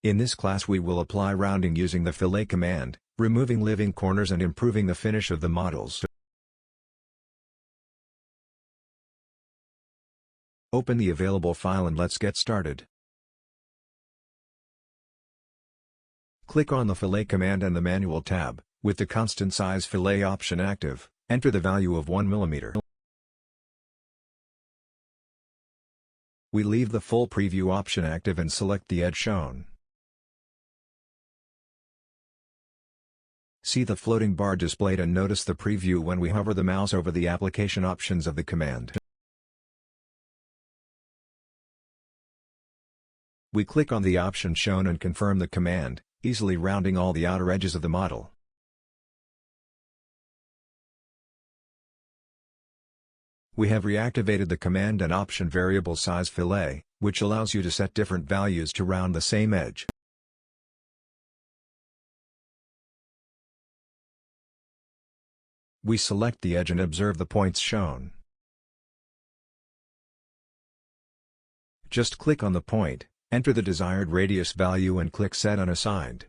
In this class we will apply rounding using the Fillet command, removing living corners and improving the finish of the models. Open the available file and let's get started. Click on the Fillet command and the Manual tab. With the constant size fillet option active, enter the value of 1 mm. We leave the full preview option active and select the edge shown. See the floating bar displayed and notice the preview when we hover the mouse over the application options of the command. We click on the option shown and confirm the command, easily rounding all the outer edges of the model. We have reactivated the command and option variable size fillet, which allows you to set different values to round the same edge. We select the edge and observe the points shown. Just click on the point, enter the desired radius value and click Set Unassigned.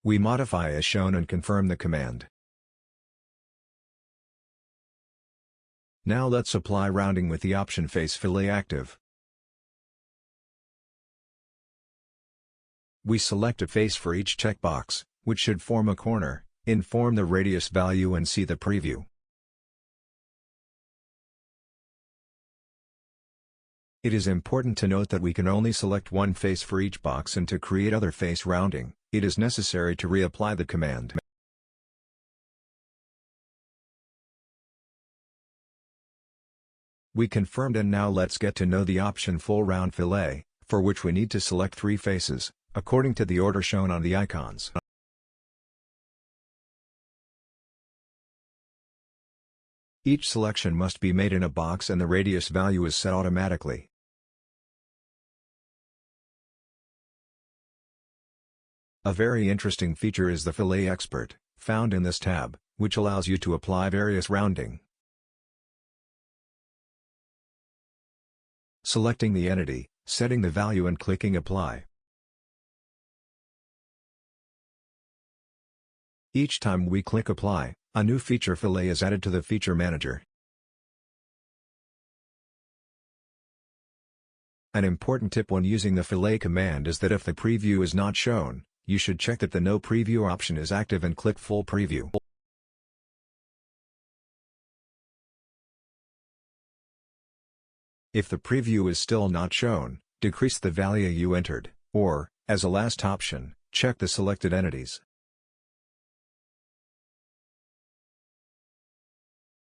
We modify as shown and confirm the command. Now let's apply rounding with the option Face Fillet active. We select a face for each checkbox, which should form a corner, inform the radius value and see the preview. It is important to note that we can only select one face for each box, and to create other face rounding, it is necessary to reapply the command. We confirmed, and now let's get to know the option Full Round Fillet, for which we need to select 3 faces, according to the order shown on the icons. Each selection must be made in a box and the radius value is set automatically. A very interesting feature is the Fillet Expert, found in this tab, which allows you to apply various rounding. Selecting the entity, setting the value and clicking Apply. Each time we click Apply, a new feature Fillet is added to the Feature Manager. An important tip when using the Fillet command is that if the preview is not shown, you should check that the No Preview option is active and click Full Preview. If the preview is still not shown, decrease the value you entered, or, as a last option, check the selected entities.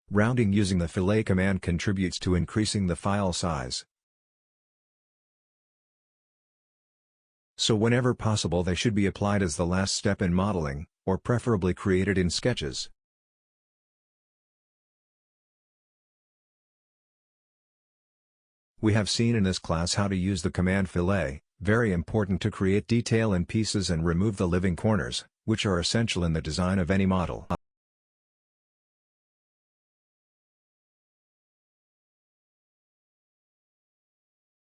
Rounding using the Fillet command contributes to increasing the file size. So whenever possible they should be applied as the last step in modeling, or preferably created in sketches. We have seen in this class how to use the command Fillet, very important to create detail in pieces and remove the living corners, which are essential in the design of any model.